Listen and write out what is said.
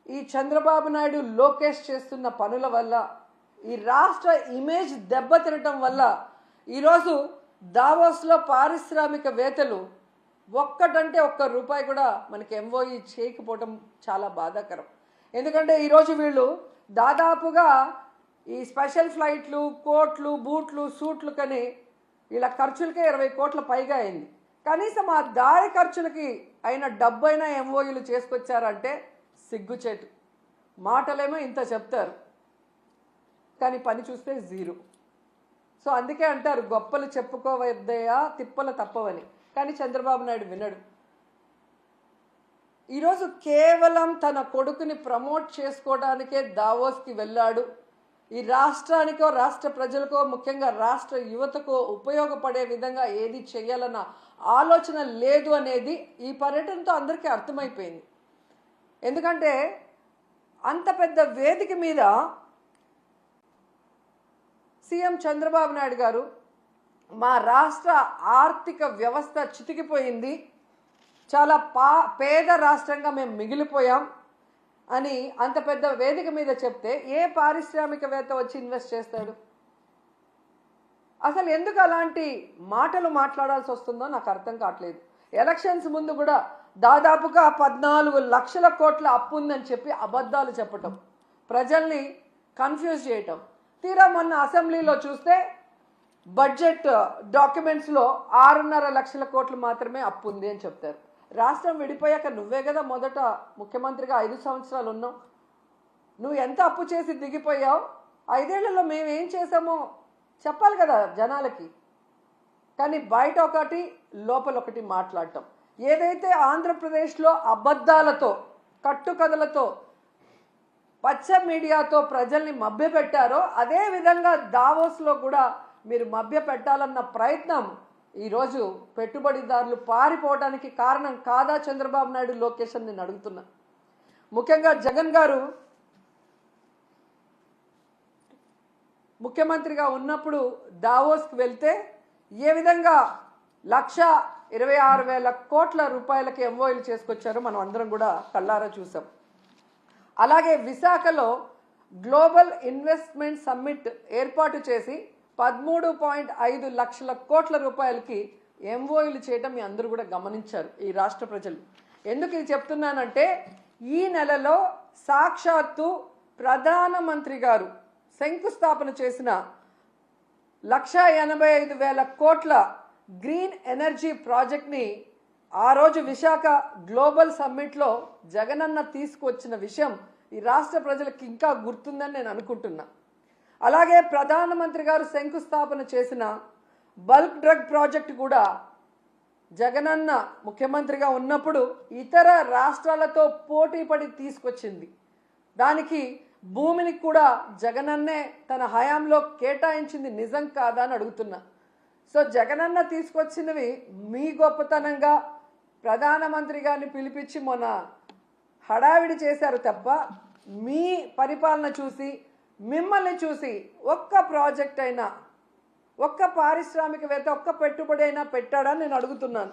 ఈ చంద్రబాబు నాయుడు లోకేష్ చేస్తున్న పనుల వల్ల ఈ రాష్ట్ర ఇమేజ్ దెబ్బతినటం వల్ల ఈరోజు దావోస్లో పారిశ్రామికవేత్తలు ఒక్కటంటే ఒక్క రూపాయి కూడా మనకి ఎంఓఈ చేయకపోవడం చాలా బాధాకరం. ఎందుకంటే ఈరోజు వీళ్ళు దాదాపుగా ఈ స్పెషల్ ఫ్లైట్లు, కోట్లు, బూట్లు, సూట్లు కని వీళ్ళ ఖర్చులకే 20 కోట్ల పైగా అయింది. కనీసం ఆ దారి ఖర్చులకి అయిన డబ్బైనా ఎంఓఈలు చేసుకొచ్చారంటే సిగ్గుచేటు. మాటలేమో ఇంత చెప్తారు కానీ పని చూస్తే జీరో. సో అందుకే అంటారు గొప్పలు చెప్పుకోవద్దయా తిప్పలు తప్పవని. కానీ చంద్రబాబు నాయుడు వినడు. ఈరోజు కేవలం తన కొడుకుని ప్రమోట్ చేసుకోవడానికే దావోస్కి వెళ్ళాడు. ఈ రాష్ట్రానికో రాష్ట్ర ప్రజలకో ముఖ్యంగా రాష్ట్ర యువతకో ఉపయోగపడే విధంగా ఏది చేయాలన్న ఆలోచన లేదు అనేది ఈ పర్యటనతో అందరికీ అర్థమైపోయింది. ఎందుకంటే అంత పెద్ద వేదిక మీద సీఎం చంద్రబాబు నాయుడు గారు మా రాష్ట్ర ఆర్థిక వ్యవస్థ చితికిపోయింది, చాలా పేద రాష్ట్రంగా మేము మిగిలిపోయాం అని అంత పెద్ద వేదిక మీద చెప్తే ఏ పారిశ్రామికవేత్త వచ్చి ఇన్వెస్ట్ చేస్తాడు? అసలు ఎందుకు అలాంటి మాటలు మాట్లాడాల్సి వస్తుందో నాకు అర్థం కావట్లేదు. ఎలక్షన్స్ ముందు కూడా దాదాపుగా 14 లక్షల కోట్ల అప్పు ఉందని చెప్పి అబద్ధాలు చెప్పటం, ప్రజల్ని కన్ఫ్యూజ్ చేయటం. తీరా మొన్న అసెంబ్లీలో చూస్తే బడ్జెట్ డాక్యుమెంట్స్లో 6.5 లక్షల కోట్లు మాత్రమే అప్పు ఉంది అని చెప్తారు. రాష్ట్రం విడిపోయాక నువ్వే కదా మొదట ముఖ్యమంత్రిగా 5 సంవత్సరాలు ఉన్నావు. నువ్వు ఎంత అప్పు చేసి దిగిపోయావు, 5 ఏళ్లలో మేమేం చేసామో చెప్పాలి కదా జనాలకి. కానీ బయట ఒకటి లోపల ఒకటి మాట్లాడటం. ఏదైతే ఆంధ్రప్రదేశ్లో అబద్ధాలతో కట్టుకథలతో పచ్చ మీడియాతో ప్రజల్ని మభ్యపెట్టారో అదే విధంగా దావోస్లో కూడా మీరు మభ్యపెట్టాలన్న ప్రయత్నం ఈరోజు పెట్టుబడిదారులు పారిపోవడానికి కారణం కాదా చంద్రబాబు నాయుడు, లోకేష్ అని నేను అడుగుతున్నా. ముఖ్యంగా జగన్ గారు ముఖ్యమంత్రిగా ఉన్నప్పుడు దావోస్కి వెళ్తే ఏ విధంగా 1,26,000 కోట్ల రూపాయలకి ఎంఓఈలు చేసుకొచ్చారో మనం అందరం కూడా కళ్ళారా చూసాం. అలాగే విశాఖలో గ్లోబల్ ఇన్వెస్ట్మెంట్ సమ్మిట్ ఏర్పాటు చేసి 13.5 లక్షల కోట్ల రూపాయలకి ఎంఓఈలు చేయటం మీ అందరూ కూడా గమనించారు ఈ రాష్ట్ర ప్రజలు. ఎందుకు ఇది చెప్తున్నానంటే ఈ నెలలో సాక్షాత్తు ప్రధానమంత్రి గారు శంకుస్థాపన చేసిన 1,85,000 కోట్ల గ్రీన్ ఎనర్జీ ప్రాజెక్ట్ని ఆ రోజు విశాఖ గ్లోబల్ సమ్మిట్లో జగనన్న తీసుకువచ్చిన విషయం ఈ రాష్ట్ర ప్రజలకు ఇంకా గుర్తుందని నేను అనుకుంటున్నా. అలాగే ప్రధానమంత్రి గారు శంకుస్థాపన చేసిన బల్క్ డ్రగ్ ప్రాజెక్ట్ కూడా జగనన్న ముఖ్యమంత్రిగా ఉన్నప్పుడు ఇతర రాష్ట్రాలతో పోటీ పడి తీసుకొచ్చింది. దానికి భూమిని కూడా జగనన్నే తన హయాంలో కేటాయించింది నిజం కాదా అని అడుగుతున్నా. సో జగనన్న తీసుకొచ్చినవి మీ గొప్పతనంగా ప్రధానమంత్రి గారిని పిలిపించి మొన్న హడావిడి చేశారు తప్ప మీ పరిపాలన చూసి మిమ్మల్ని చూసి ఒక్క ప్రాజెక్ట్ అయినా, ఒక్క పారిశ్రామికవేత్త, ఒక్క పెట్టుబడి అయినా పెట్టాడని నేను అడుగుతున్నాను.